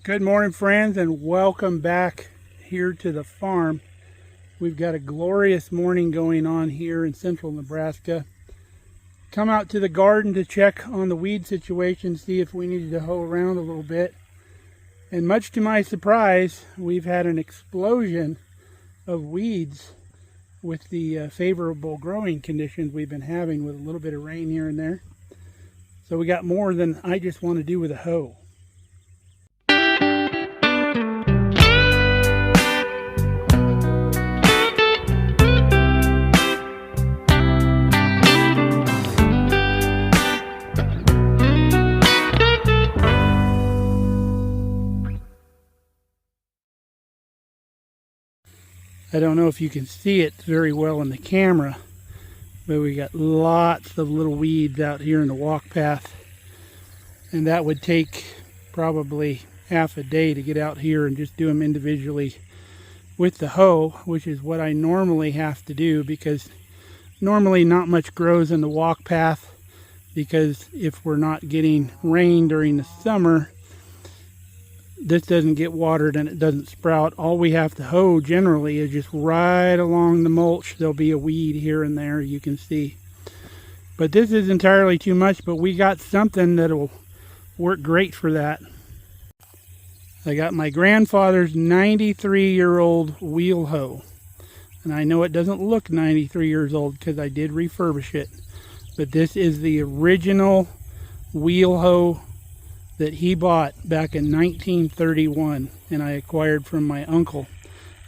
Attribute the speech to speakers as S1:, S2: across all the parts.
S1: Good morning, friends, and welcome back here to the farm. We've got a glorious morning going on here in central Nebraska. Come out to the garden to check on the weed situation, see if we needed to hoe around a little bit. And much to my surprise, we've had an explosion of weeds with the favorable growing conditions we've been having with a little bit of rain here and there. So we got more than I just want to do with a hoe. I don't know if you can see it very well in the camera, but we got lots of little weeds out here in the walk path, and that would take probably half a day to get out here and just do them individually with the hoe, which is what I normally have to do, because normally not much grows in the walk path, because if we're not getting rain during the summer, this doesn't get watered and it doesn't sprout. All we have to hoe generally is just right along the mulch. There'll be a weed here and there, you can see. But this is entirely too much, but we got something that'll work great for that. I got my grandfather's 93-year-old wheel hoe. And I know it doesn't look 93 years old because I did refurbish it. But this is the original wheel hoe that he bought back in 1931, and I acquired from my uncle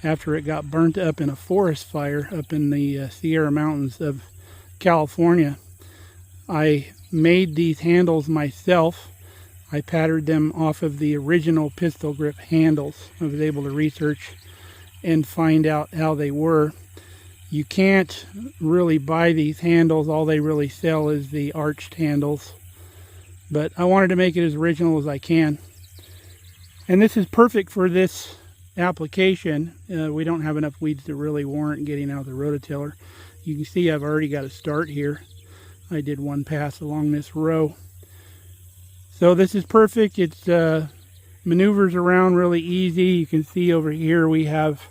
S1: after it got burnt up in a forest fire up in the Sierra Mountains of California. I made these handles myself. I patterned them off of the original pistol grip handles. I was able to research and find out how they were. You can't really buy these handles. All they really sell is the arched handles. But I wanted to make it as original as I can. And this is perfect for this application. We don't have enough weeds to really warrant getting out of the rototiller. You can see I've already got a start here. I did one pass along this row. So this is perfect. It's maneuvers around really easy. You can see over here we have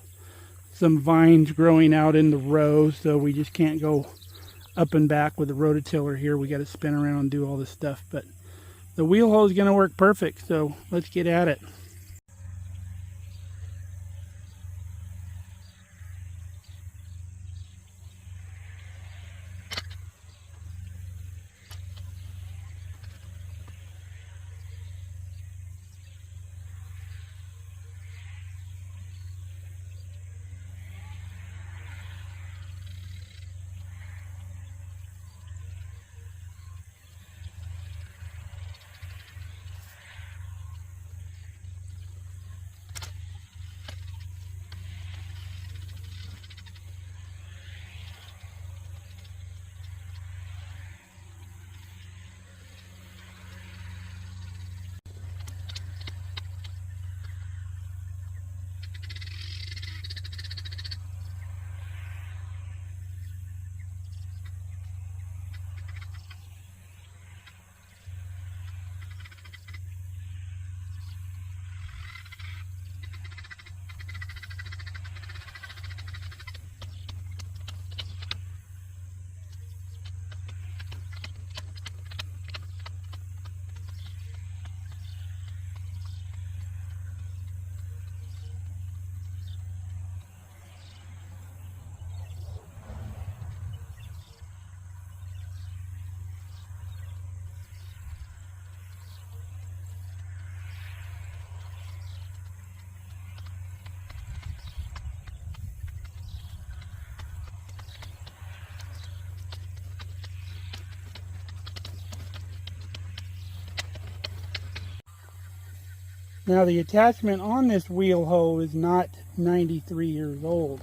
S1: some vines growing out in the row, so we just can't go up and back with the rototiller here. We got to spin around and do all this stuff. But the wheel hoe is going to work perfect, so let's get at it. Now the attachment on this wheel hoe is not 93 years old.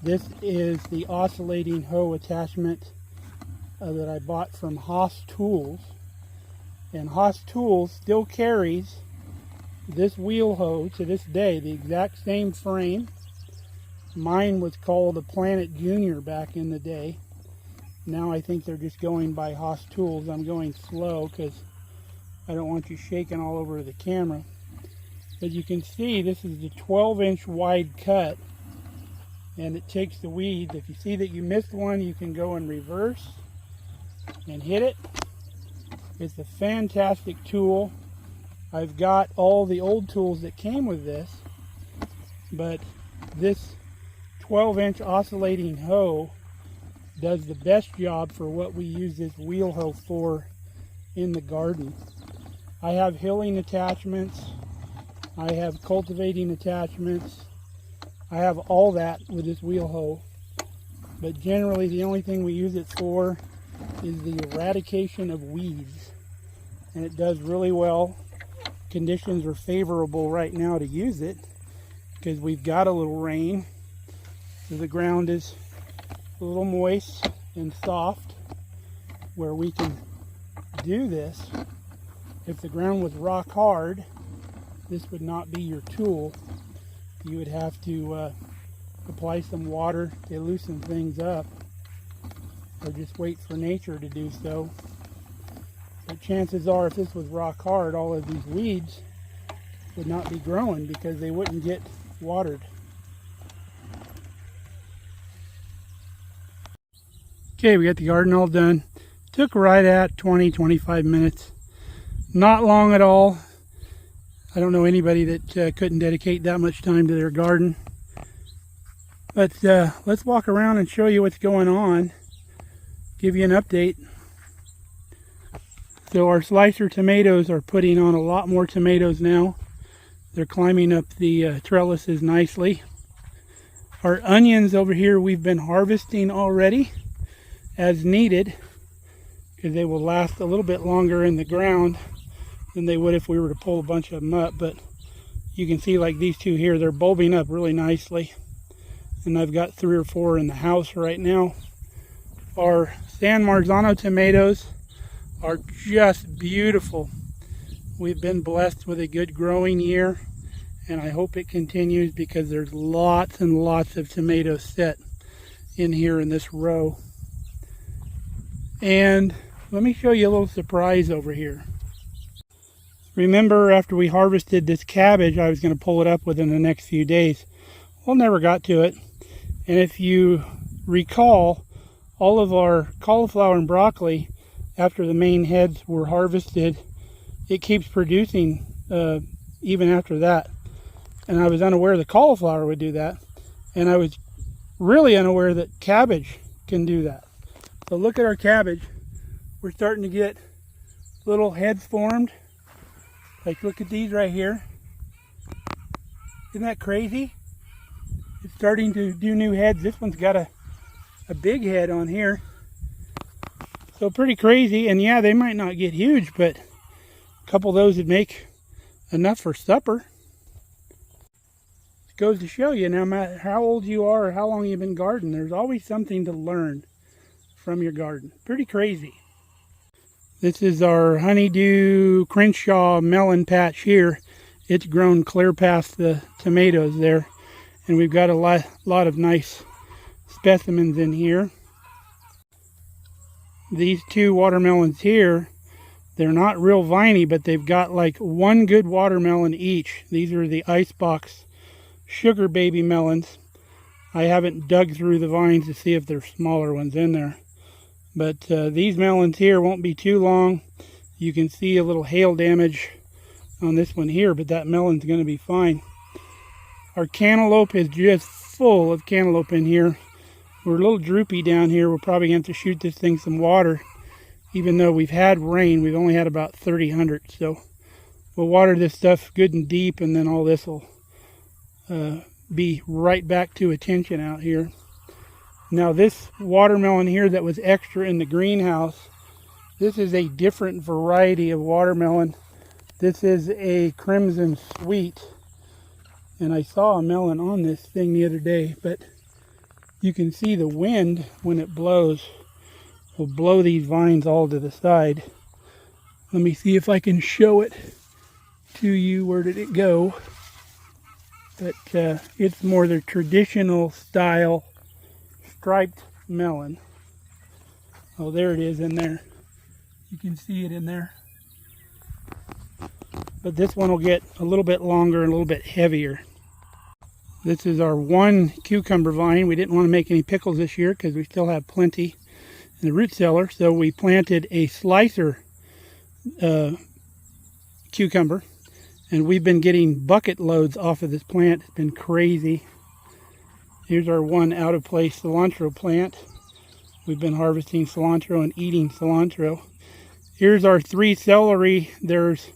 S1: This is the oscillating hoe attachment that I bought from Haas Tools. And Haas Tools still carries this wheel hoe to this day, the exact same frame. Mine was called a Planet Junior back in the day. Now I think they're just going by Haas Tools. I'm going slow because I don't want you shaking all over the camera. But you can see this is the 12-inch wide cut, and it takes the weeds. If you see that you missed one, you can go in reverse and hit it. It's a fantastic tool. I've got all the old tools that came with this, but this 12-inch oscillating hoe does the best job for what we use this wheel hoe for in the garden. I have hilling attachments, I have cultivating attachments, I have all that with this wheel hoe, but generally the only thing we use it for is the eradication of weeds, and it does really well. Conditions are favorable right now to use it because we've got a little rain, so the ground is a little moist and soft where we can do this. If the ground was rock hard, this would not be your tool. You would have to apply some water to loosen things up, or just wait for nature to do so. But chances are, if this was rock hard, all of these weeds would not be growing because they wouldn't get watered. Okay, we got the garden all done. Took right at 20-25 minutes. Not long at all. I don't know anybody that couldn't dedicate that much time to their garden. But let's walk around and show you what's going on. Give you an update. So our slicer tomatoes are putting on a lot more tomatoes now. They're climbing up the trellises nicely. Our onions over here we've been harvesting already as needed, because they will last a little bit longer in the ground than they would if we were to pull a bunch of them up. But you can see, like these two here, they're bulbing up really nicely, and I've got 3 or 4 in the house right now. Our San Marzano tomatoes are just beautiful. We've been blessed with a good growing year, and I hope it continues because there's lots and lots of tomatoes set in here in this row. And let me show you a little surprise over here. Remember, after we harvested this cabbage, I was going to pull it up within the next few days. Well, never got to it. And if you recall, all of our cauliflower and broccoli, after the main heads were harvested, it keeps producing even after that. And I was unaware the cauliflower would do that. And I was really unaware that cabbage can do that. So look at our cabbage. We're starting to get little heads formed. Like, look at these right here. Isn't that crazy? It's starting to do new heads. This one's got a big head on here. So pretty crazy. And yeah, they might not get huge, but a couple of those would make enough for supper. It goes to show you, no matter how old you are or how long you've been gardening, there's always something to learn from your garden. Pretty crazy. This is our honeydew Crenshaw melon patch here. It's grown clear past the tomatoes there, and we've got a lot of nice specimens in here. These 2 watermelons here, they're not real viney, but they've got like 1 good watermelon each. These are the Icebox Sugar Baby melons. I haven't dug through the vines to see if there's smaller ones in there. But these melons here won't be too long. You can see a little hail damage on this one here, but that melon's going to be fine. Our cantaloupe is just full of cantaloupe in here. We're a little droopy down here. We're probably going to have to shoot this thing some water. Even though we've had rain, we've only had about 30 hundredths. So we'll water this stuff good and deep, and then all this will be right back to attention out here. Now this watermelon here that was extra in the greenhouse, this is a different variety of watermelon. This is a Crimson Sweet. And I saw a melon on this thing the other day, but you can see the wind when it blows will blow these vines all to the side. Let me see if I can show it to you. Where did it go? But it's more the traditional style striped melon. Oh, there it is in there. You can see it in there. but this one will get a little bit longer and a little bit heavier. This is our one cucumber vine. We didn't want to make any pickles this year because we still have plenty in the root cellar, so we planted a slicer cucumber, and we've been getting bucket loads off of this plant. It's been crazy. Here's our one out of place cilantro plant. We've been harvesting cilantro and eating cilantro. Here's our 3 celery. There's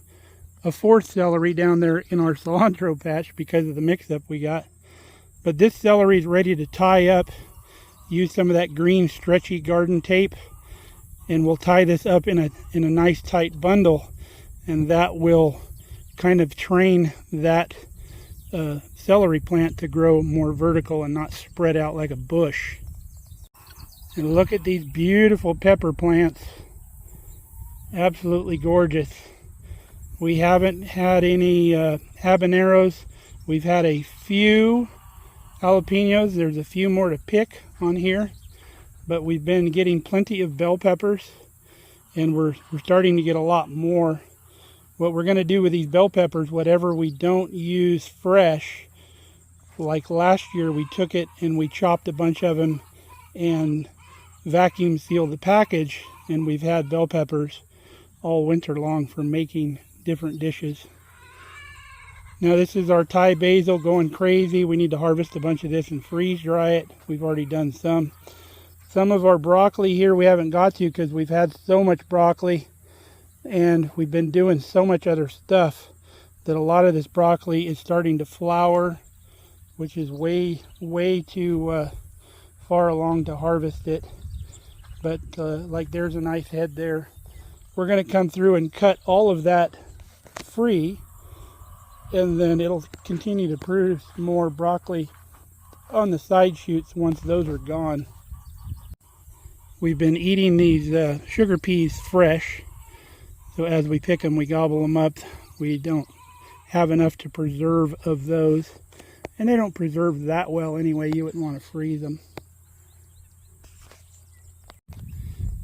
S1: a 4th celery down there in our cilantro patch because of the mix-up we got. But this celery is ready to tie up. Use some of that green stretchy garden tape, and we'll tie this up in a nice tight bundle, and that will kind of train that celery plant to grow more vertical and not spread out like a bush. And look at these beautiful pepper plants. Absolutely gorgeous. We haven't had any habaneros. We've had a few jalapenos. There's a few more to pick on here, but we've been getting plenty of bell peppers, and we're starting to get a lot more. What we're going to do with these bell peppers, whatever we don't use fresh, like last year we took it and we chopped a bunch of them and vacuum sealed the package, and we've had bell peppers all winter long for making different dishes. Now this is our Thai basil going crazy. We need to harvest a bunch of this and freeze dry it. We've already done some. Some of our broccoli here we haven't got to because we've had so much broccoli and we've been doing so much other stuff that a lot of this broccoli is starting to flower, which is way too far along to harvest it. But like there's a nice head there. We're going to come through and cut all of that free, and then it'll continue to produce more broccoli on the side shoots once those are gone. We've been eating these sugar peas fresh, so as we pick them we gobble them up. We don't have enough to preserve of those, and they don't preserve that well anyway. You wouldn't want to freeze them.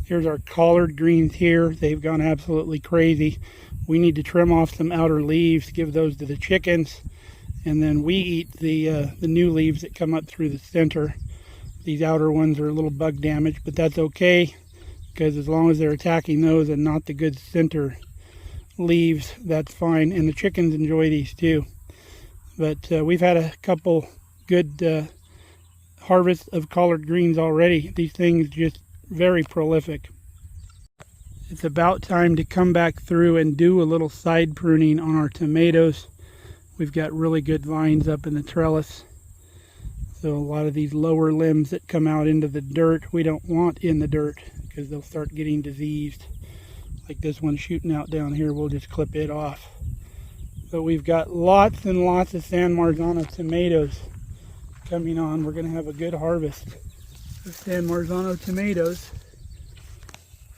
S1: Here's our collard greens here. They've gone absolutely crazy. We need to trim off some outer leaves, give those to the chickens, and then we eat the new leaves that come up through the center. These outer ones are a little bug damaged, but that's okay, because as long as they're attacking those and not the good center leaves, that's fine. And the chickens enjoy these too. But we've had a couple good harvests of collard greens already. These things just very prolific. It's about time to come back through and do a little side pruning on our tomatoes. We've got really good vines up in the trellis, so a lot of these lower limbs that come out into the dirt we don't want in the dirt because they'll start getting diseased. Like this one shooting out down here, we'll just clip it off. But we've got lots and lots of San Marzano tomatoes coming on. We're going to have a good harvest of San Marzano tomatoes.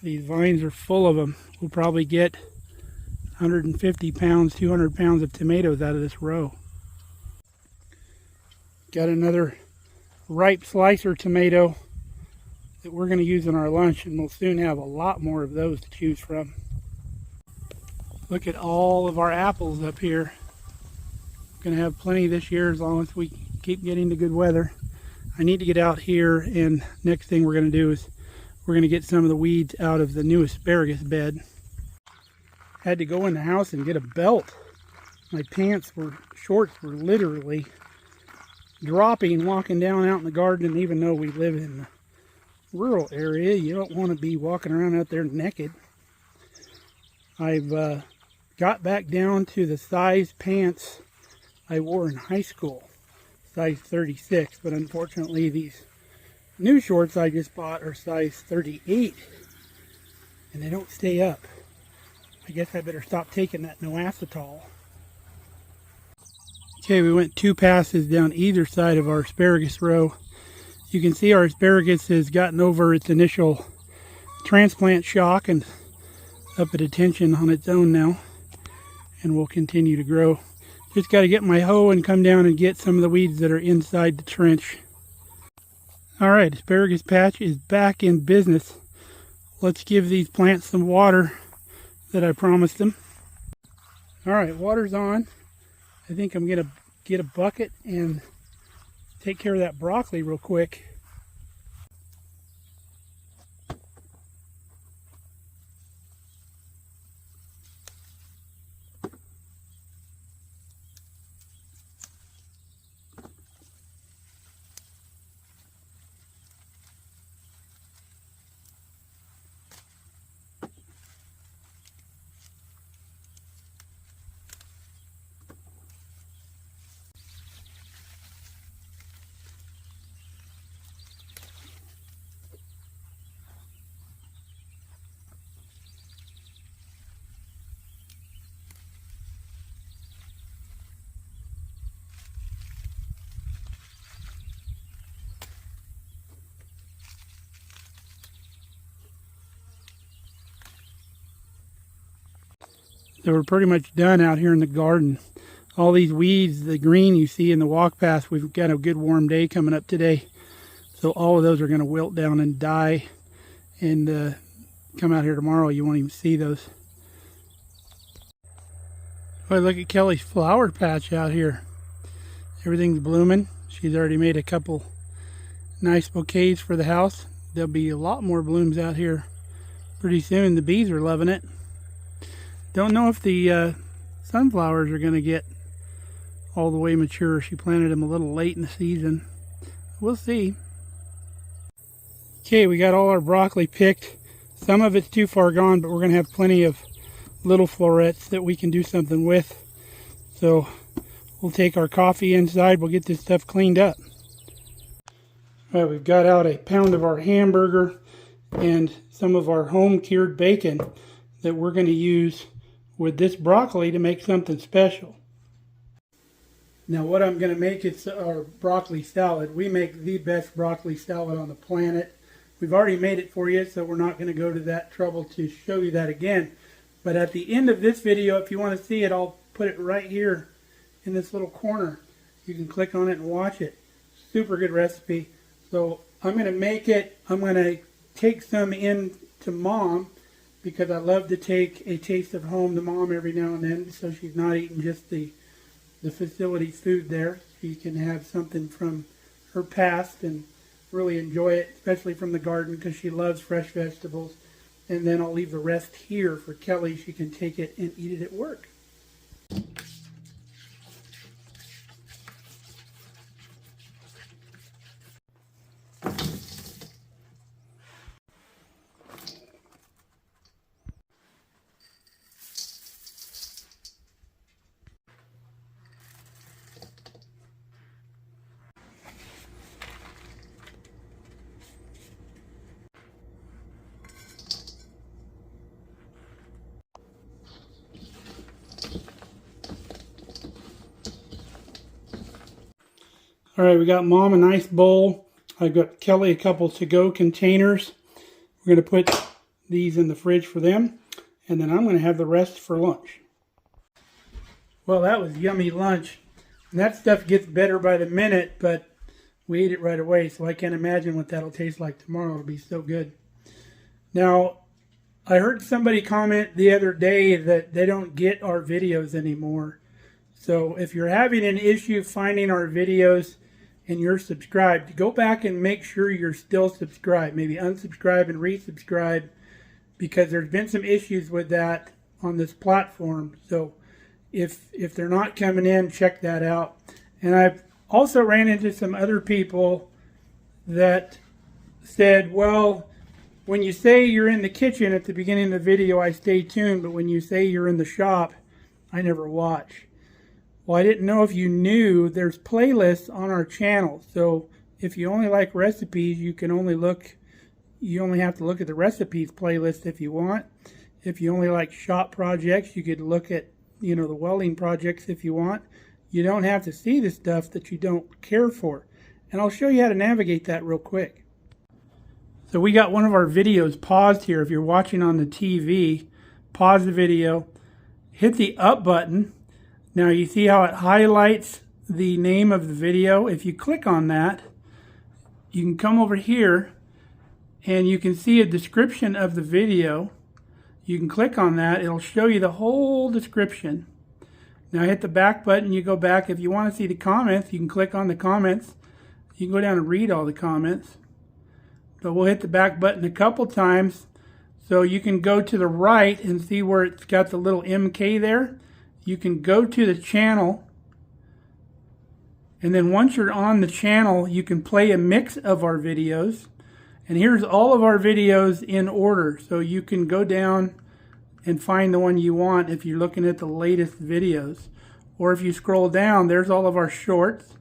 S1: These vines are full of them. We'll probably get 150 pounds, 200 pounds of tomatoes out of this row. Got another ripe slicer tomato that we're going to use in our lunch, and we'll soon have a lot more of those to choose from. Look at all of our apples up here. We're going to have plenty this year as long as we keep getting the good weather. I need to get out here, and next thing we're going to do is we're going to get some of the weeds out of the new asparagus bed. Had to go in the house and get a belt. My shorts were literally dropping walking down out in the garden, and even though we live in the rural area, you don't want to be walking around out there naked. I've got back down to the size pants I wore in high school, size 36, but unfortunately these new shorts I just bought are size 38, and they don't stay up. I guess I better stop taking that no-acetol. Okay, we went 2 passes down either side of our asparagus row. You can see our asparagus has gotten over its initial transplant shock and up at attention on its own now, and will continue to grow. Just got to get my hoe and come down and get some of the weeds that are inside the trench. Alright, asparagus patch is back in business. Let's give these plants some water that I promised them. All right, water's on. I think I'm gonna get a bucket and take care of that broccoli real quick. So we're pretty much done out here in the garden. All these weeds, the green you see in the walk path, we've got a good warm day coming up today. So all of those are going to wilt down and die. And come out here tomorrow, you won't even see those. Oh, look at Kelly's flower patch out here. Everything's blooming. She's already made a couple nice bouquets for the house. There'll be a lot more blooms out here pretty soon. The bees are loving it. Don't know if the sunflowers are going to get all the way mature. She planted them a little late in the season. We'll see. Okay, we got all our broccoli picked. Some of it's too far gone, but we're going to have plenty of little florets that we can do something with. So we'll take our coffee inside. We'll get this stuff cleaned up. All right, we've got out a pound of our hamburger and some of our home cured bacon that we're going to use with this broccoli to make something special. Now what I'm going to make is our broccoli salad. We make the best broccoli salad on the planet. We've already made it for you, so we're not going to go to that trouble to show you that again. But at the end of this video, if you want to see it, I'll put it right here in this little corner. You can click on it and watch it. Super good recipe. So I'm going to make it. I'm going to take some in to Mom, because I love to take a taste of home to Mom every now and then, so she's not eating just the facility food there. She can have something from her past and really enjoy it, especially from the garden, because she loves fresh vegetables. And then I'll leave the rest here for Kelly. She can take it and eat it at work. All right, we got Mom a nice bowl. I've got Kelly a couple to-go containers. We're going to put these in the fridge for them, and then I'm going to have the rest for lunch. Well, that was yummy lunch. And that stuff gets better by the minute, but we ate it right away, so I can't imagine what that'll taste like tomorrow. It'll be so good. Now, I heard somebody comment the other day that they don't get our videos anymore. So if you're having an issue finding our videos and you're subscribed, go back and make sure you're still subscribed. Maybe unsubscribe and resubscribe, because there's been some issues with that on this platform. So if they're not coming in, check that out. And I've also ran into some other people that said, well, when you say you're in the kitchen at the beginning of the video, I stay tuned, but when you say you're in the shop, I never watch. Well, I didn't know if you knew there's playlists on our channel. So if you only like recipes, you only have to look at the recipes playlist if you want. If you only like shop projects, you could look at, the welding projects if you want. You don't have to see the stuff that you don't care for. And I'll show you how to navigate that real quick. So we got one of our videos paused here. If you're watching on the TV, pause the video, hit the up button. Now you see how it highlights the name of the video. If you click on that, you can come over here and you can see a description of the video. You can click on that. It'll show you the whole description. Now hit the back button, you go back. If you want to see the comments, you can click on the comments. You can go down and read all the comments. So we'll hit the back button a couple times. So you can go to the right and see where it's got the little MK there. You can go to the channel. And then once you're on the channel, you can play a mix of our videos. And here's all of our videos in order. So you can go down and find the one you want if you're looking at the latest videos. Or if you scroll down, there's all of our shorts.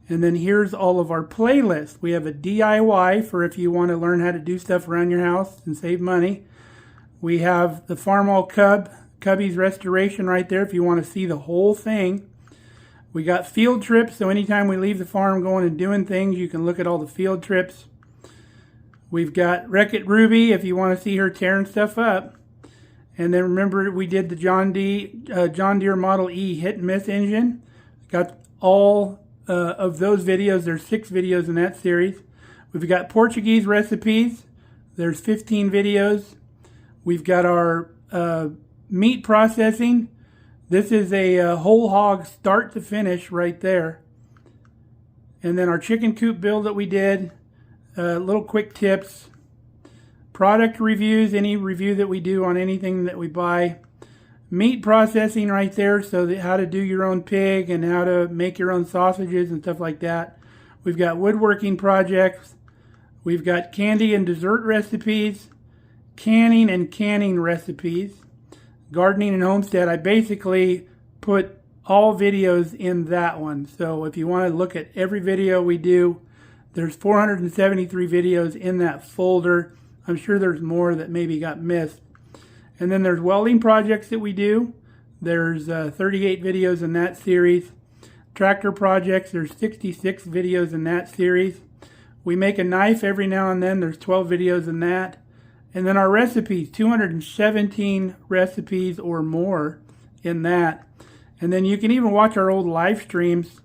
S1: And then here's all of our playlists. We have a DIY for if you want to learn how to do stuff around your house and save money. We have the Farm All Cubby's Restoration right there if you want to see the whole thing. We got field trips, so anytime we leave the farm going and doing things, you can look at all the field trips. We've got Wreck-It Ruby if you want to see her tearing stuff up. And then remember we did the John Deere Model E hit and miss engine. Got all of those videos. There's 6 videos in that series. We've got Portuguese recipes. There's 15 videos. We've got our meat processing. This is a whole hog start to finish right there. And then our chicken coop build that we did. Little quick tips. Product reviews, any review that we do on anything that we buy. Meat processing right there, so that how to do your own pig and how to make your own sausages and stuff like that. We've got woodworking projects. We've got candy and dessert recipes. Canning and canning recipes. Gardening and homestead. I basically put all videos in that one. So if you want to look at every video we do, there's 473 videos in that folder. I'm sure there's more that maybe got missed. And then there's welding projects that we do. There's 38 videos in that series. Tractor projects, there's 66 videos in that series. We make a knife every now and then. There's 12 videos in that. And then our recipes, 217 recipes or more in that. And then you can even watch our old live streams.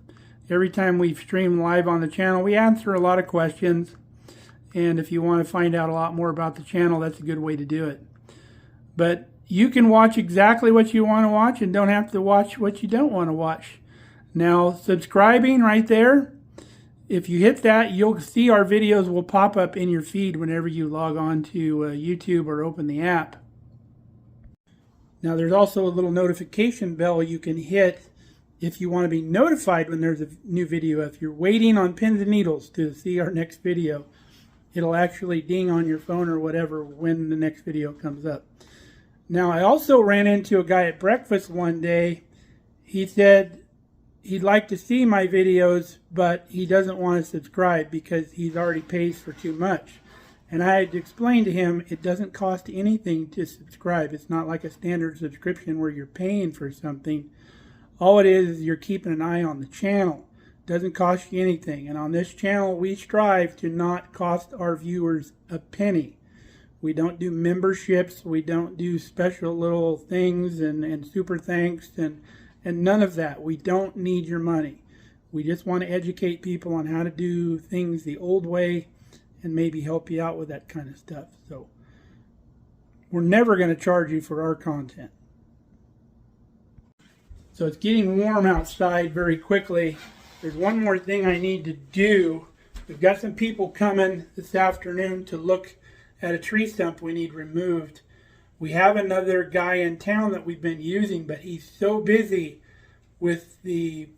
S1: Every time we stream live on the channel, we answer a lot of questions. And if you want to find out a lot more about the channel, that's a good way to do it. But you can watch exactly what you want to watch and don't have to watch what you don't want to watch. Now, subscribing right there, if you hit that, you'll see our videos will pop up in your feed whenever you log on to YouTube or open the app. Now, there's also a little notification bell you can hit if you want to be notified when there's a new video. If you're waiting on pins and needles to see our next video, it'll actually ding on your phone or whatever when the next video comes up. Now, I also ran into a guy at breakfast one day. He said he'd like to see my videos, but he doesn't want to subscribe because he's already pays for too much. And I had to explain to him it doesn't cost anything to subscribe. It's not like a standard subscription where you're paying for something. All it is you're keeping an eye on the channel. Doesn't cost you anything. And on this channel, we strive to not cost our viewers a penny. We don't do memberships. We don't do special little things and super thanks and none of that. We don't need your money. We just want to educate people on how to do things the old way and maybe help you out with that kind of stuff. So we're never going to charge you for our content. So it's getting warm outside very quickly. There's one more thing I need to do. We've got some people coming this afternoon to look at a tree stump we need removed. We have another guy in town that we've been using, but he's so busy with the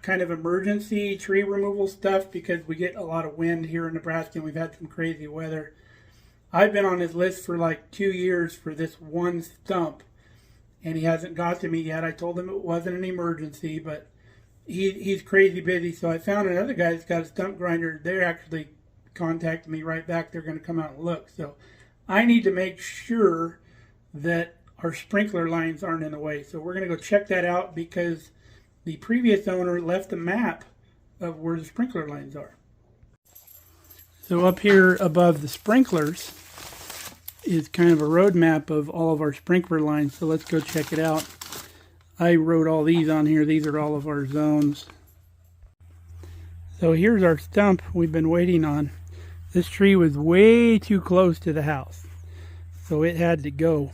S1: kind of emergency tree removal stuff because we get a lot of wind here in Nebraska and we've had some crazy weather. I've been on his list for like 2 years for this one stump, and he hasn't got to me yet. I told him it wasn't an emergency, but he's crazy busy. So I found another guy that's got a stump grinder. They're actually contacted me right back. They're going to come out and look. So I need to make sure that our sprinkler lines aren't in the way. So we're going to go check that out because the previous owner left a map of where the sprinkler lines are. So up here above the sprinklers is kind of a road map of all of our sprinkler lines. So let's go check it out. I wrote all these on here. These are all of our zones. So here's our stump we've been waiting on. This tree was way too close to the house, so it had to go.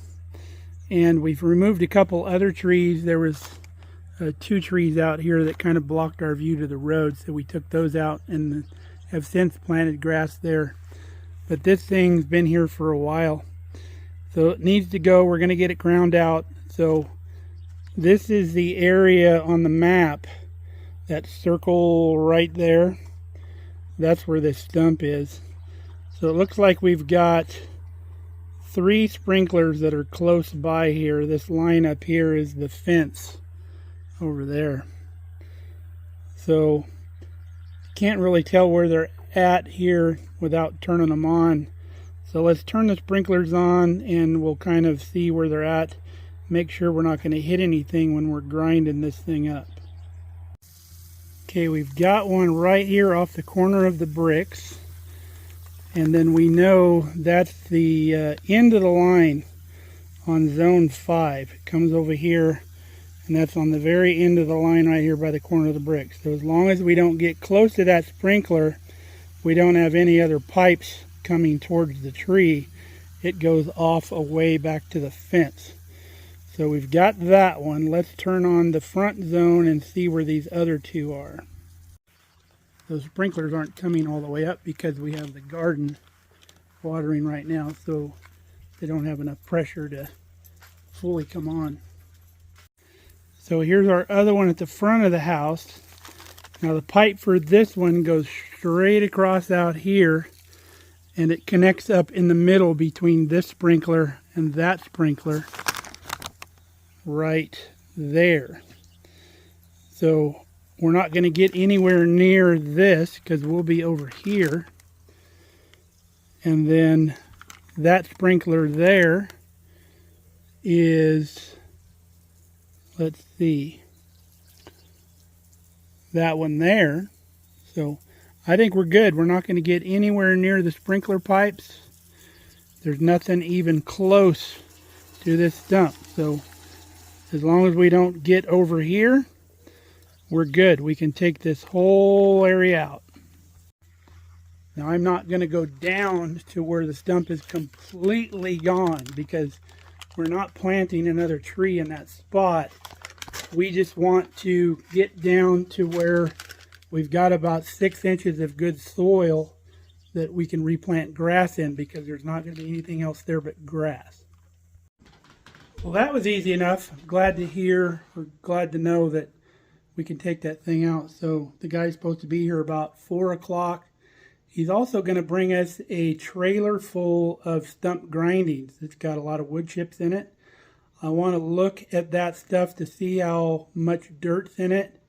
S1: And we've removed a couple other trees. There was two trees out here that kind of blocked our view to the road, so we took those out and have since planted grass there. But this thing's been here for a while, so it needs to go. We're going to get it ground out. So this is the area on the map, that circle right there. That's where this stump is. So it looks like we've got 3 sprinklers that are close by here. This line up here is the fence over there. So can't really tell where they're at here without turning them on. So let's turn the sprinklers on and we'll kind of see where they're at. Make sure we're not going to hit anything when we're grinding this thing up. Okay, we've got one right here off the corner of the bricks. And then we know that's the end of the line on zone 5. It comes over here, and that's on the very end of the line right here by the corner of the bricks. So as long as we don't get close to that sprinkler, we don't have any other pipes coming towards the tree. It goes off away back to the fence. So we've got that one. Let's turn on the front zone and see where these other 2 are. Those sprinklers aren't coming all the way up because we have the garden watering right now, so they don't have enough pressure to fully come on. So here's our other one at the front of the house. Now the pipe for this one goes straight across out here, and it connects up in the middle between this sprinkler and that sprinkler right there. So we're not going to get anywhere near this because we'll be over here. And then that sprinkler there is, let's see, that one there. So I think we're good. We're not going to get anywhere near the sprinkler pipes. There's nothing even close to this stump. So as long as we don't get over here, we're good. We can take this whole area out. Now I'm not going to go down to where the stump is completely gone because we're not planting another tree in that spot. We just want to get down to where we've got about 6 inches of good soil that we can replant grass in, because there's not going to be anything else there but grass. Well, that was easy enough. I'm glad to hear, or glad to know that we can take that thing out. So the guy's supposed to be here about 4 o'clock. He's also going to bring us a trailer full of stump grindings. It's got a lot of wood chips in it. I want to look at that stuff to see how much dirt's in it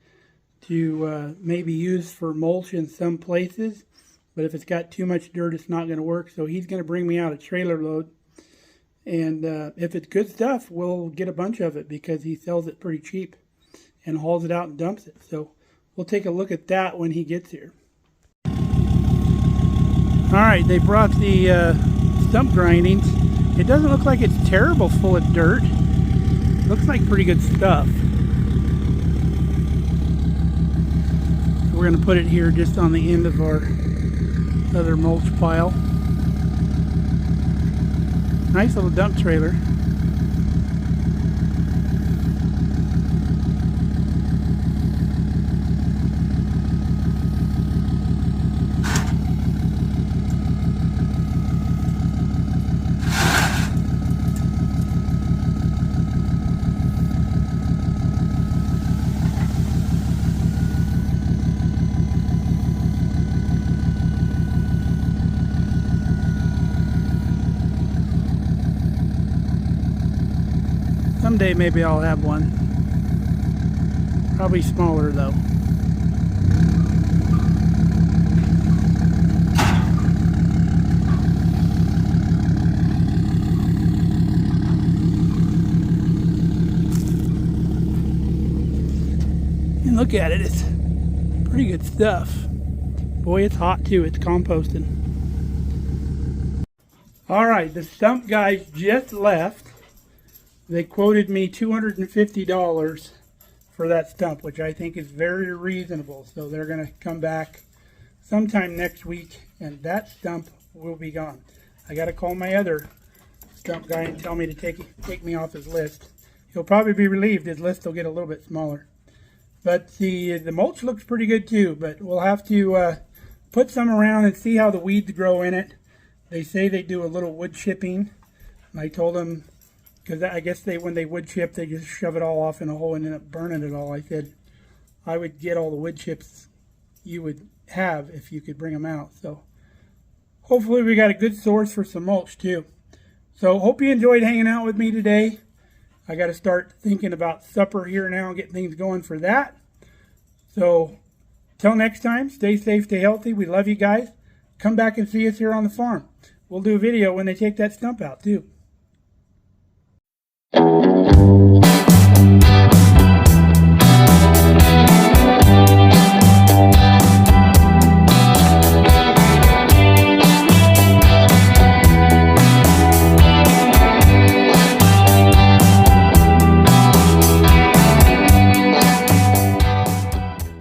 S1: to maybe use for mulch in some places. But if it's got too much dirt, it's not going to work. So he's going to bring me out a trailer load. And if it's good stuff, we'll get a bunch of it because he sells it pretty cheap and hauls it out and dumps it. So we'll take a look at that when he gets here. Alright, they brought the stump grindings. It doesn't look like it's terrible full of dirt. Looks like pretty good stuff. So we're going to put it here just on the end of our other mulch pile. Nice little dump trailer. Someday maybe I'll have one. Probably smaller though. And look at it, it's pretty good stuff. Boy, it's hot too, it's composting. Alright, the stump guys just left. They quoted me $250 for that stump, which I think is very reasonable. So they're going to come back sometime next week, and that stump will be gone. I got to call my other stump guy and tell me to take me off his list. He'll probably be relieved. His list will get a little bit smaller. But the mulch looks pretty good too, but we'll have to put some around and see how the weeds grow in it. They say they do a little wood chipping, and I told them, because I guess when they wood chip, they just shove it all off in a hole and end up burning it all. I said I would get all the wood chips you would have if you could bring them out. So hopefully we got a good source for some mulch too. So hope you enjoyed hanging out with me today. I got to start thinking about supper here now and get things going for that. So till next time, stay safe, stay healthy. We love you guys. Come back and see us here on the farm. We'll do a video when they take that stump out too.